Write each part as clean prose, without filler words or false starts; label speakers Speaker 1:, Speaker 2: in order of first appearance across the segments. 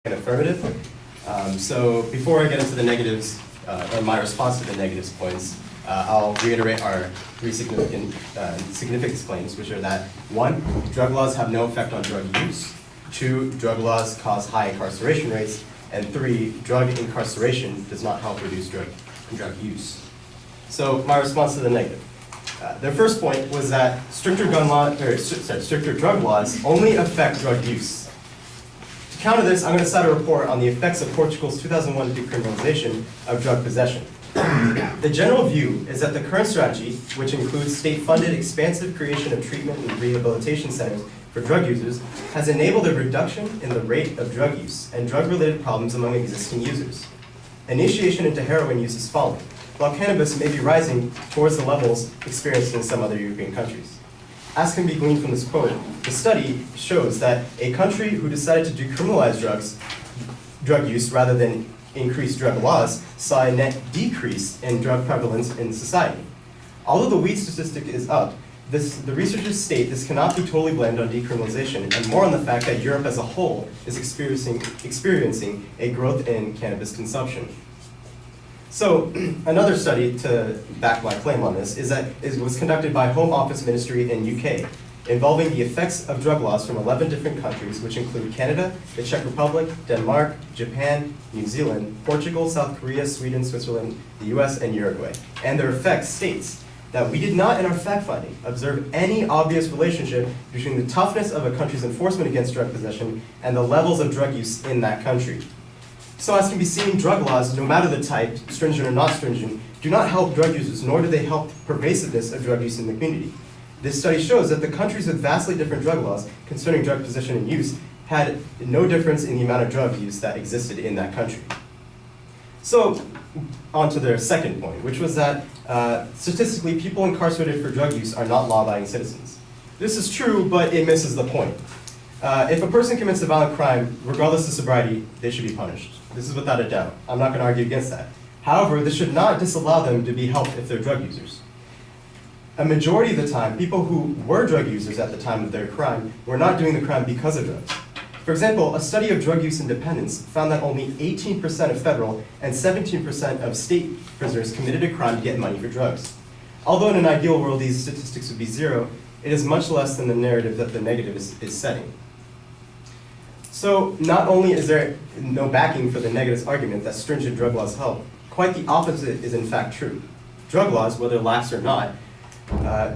Speaker 1: an affirmative. So before I get into the negatives, or my response to the negatives points, I'll reiterate our three significance claims, which are that 1, drug laws have no effect on drug use, 2, drug laws cause high incarceration rates, and 3, drug incarceration does not help reduce drug use. So my response to the negative. Their first point was that stricter drug laws only affect drug use. To counter this, I'm going to cite a report on the effects of Portugal's 2001 decriminalization of drug possession. The general view is that the current strategy, which includes state-funded expansive creation of treatment and rehabilitation centers for drug users, has enabled a reduction in the rate of drug use and drug-related problems among existing users. Initiation into heroin use is falling, while cannabis may be rising towards the levels experienced in some other European countries. As can be gleaned from this quote, the study shows that a country who decided to decriminalize drug use rather than increase drug laws saw a net decrease in drug prevalence in society. Although the weed statistic is up, the researchers state this cannot be totally blamed on decriminalization, and more on the fact that Europe as a whole is experiencing a growth in cannabis consumption. So another study to back my claim on this was conducted by Home Office Ministry in UK, involving the effects of drug laws from 11 different countries, which include Canada, the Czech Republic, Denmark, Japan, New Zealand, Portugal, South Korea, Sweden, Switzerland, the US, and Uruguay. And their effects states that we did not, in our fact-finding, observe any obvious relationship between the toughness of a country's enforcement against drug possession and the levels of drug use in that country. So as can be seen, drug laws, no matter the type, stringent or not stringent, do not help drug users, nor do they help pervasiveness of drug use in the community. This study shows that the countries with vastly different drug laws concerning drug possession and use had no difference in the amount of drug use that existed in that country. So, on to their second point, which was that statistically, people incarcerated for drug use are not law-abiding citizens. This is true, but it misses the point. If a person commits a violent crime, regardless of sobriety, they should be punished. This is without a doubt. I'm not going to argue against that. However, this should not disallow them to be helped if they're drug users. A majority of the time, people who were drug users at the time of their crime were not doing the crime because of drugs. For example, a study of drug use and dependence found that only 18% of federal and 17% of state prisoners committed a crime to get money for drugs. Although in an ideal world these statistics would be 0, it is much less than the narrative that the negative is setting. So not only is there no backing for the negative argument that stringent drug laws help, quite the opposite is in fact true. Drug laws, whether lax or not,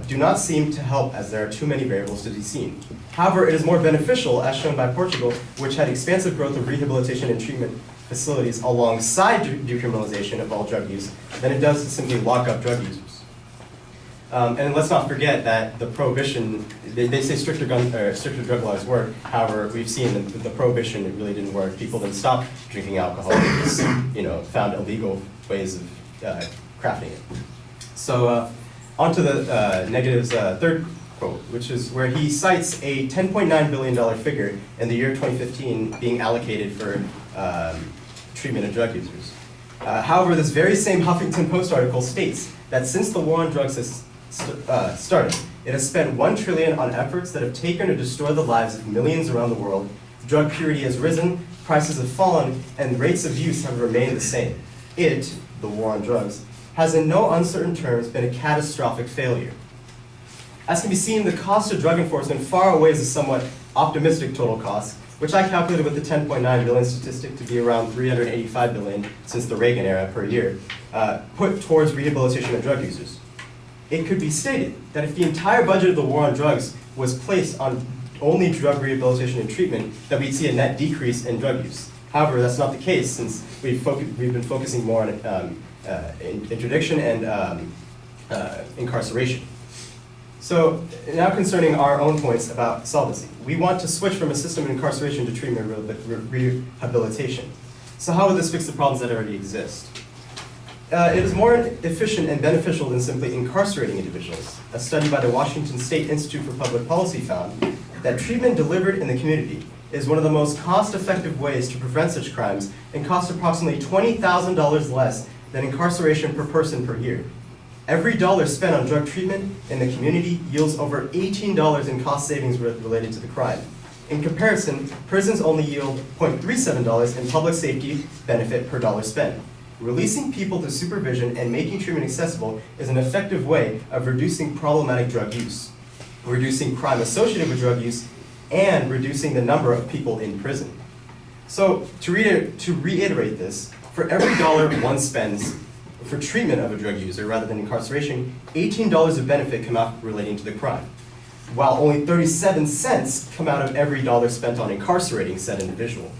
Speaker 1: do not seem to help as there are too many variables to be seen. However, it is more beneficial, as shown by Portugal, which had expansive growth of rehabilitation and treatment facilities alongside decriminalization of all drug use, than it does to simply lock up drug users. And let's not forget that the prohibition, they say stricter drug laws work. However, we've seen the prohibition, it really didn't work. People didn't stop drinking alcohol. They just, found illegal ways of crafting it. So on to the negative's third quote, which is where he cites a $10.9 billion figure in the year 2015 being allocated for treatment of drug users. However, this very same Huffington Post article states that since the war on drugs has started, it has spent $1 trillion on efforts that have taken or destroyed the lives of millions around the world. Drug purity has risen, prices have fallen, and rates of use have remained the same. It, the war on drugs, has in no uncertain terms been a catastrophic failure. As can be seen, the cost of drug enforcement far outweighs the somewhat optimistic total cost, which I calculated with the 10.9 billion statistic to be around 385 billion since the Reagan era per year, put towards rehabilitation of drug users. It could be stated that if the entire budget of the war on drugs was placed on only drug rehabilitation and treatment, that we'd see a net decrease in drug use. However, that's not the case since we've been focusing more on interdiction and incarceration. So now concerning our own points about solvency. We want to switch from a system of incarceration to treatment rehabilitation. So how would this fix the problems that already exist? It is more efficient and beneficial than simply incarcerating individuals. A study by the Washington State Institute for Public Policy found that treatment delivered in the community is one of the most cost-effective ways to prevent such crimes and costs approximately $20,000 less than incarceration per person per year. Every dollar spent on drug treatment in the community yields over $18 in cost savings related to the crime. In comparison, prisons only yield $0.37 in public safety benefit per dollar spent. Releasing people to supervision and making treatment accessible is an effective way of reducing problematic drug use, reducing crime associated with drug use, and reducing the number of people in prison. So to reiterate this, for every dollar one spends for treatment of a drug user rather than incarceration, $18 of benefit come out relating to the crime, while only 37 cents come out of every dollar spent on incarcerating said individual.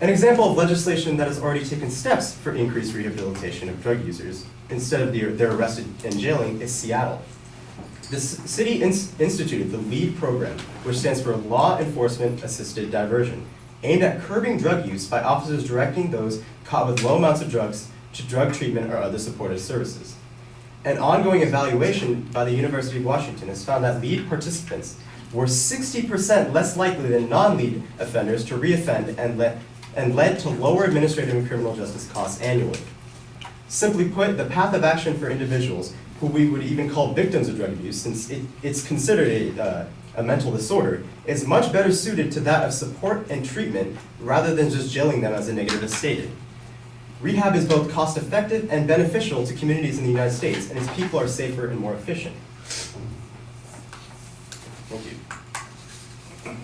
Speaker 1: An example of legislation that has already taken steps for increased rehabilitation of drug users instead of their arrested and jailing is Seattle. The city instituted the LEAD program, which stands for Law Enforcement Assisted Diversion, aimed at curbing drug use by officers directing those caught with low amounts of drugs to drug treatment or other supportive services. An ongoing evaluation by the University of Washington has found that LEAD participants were 60% less likely than non-LEAD offenders to reoffend and led to lower administrative and criminal justice costs annually. Simply put, the path of action for individuals who we would even call victims of drug abuse, since it's considered a mental disorder, is much better suited to that of support and treatment rather than just jailing them, as the negative has stated. Rehab is both cost-effective and beneficial to communities in the United States, and its people are safer and more efficient. Thank you.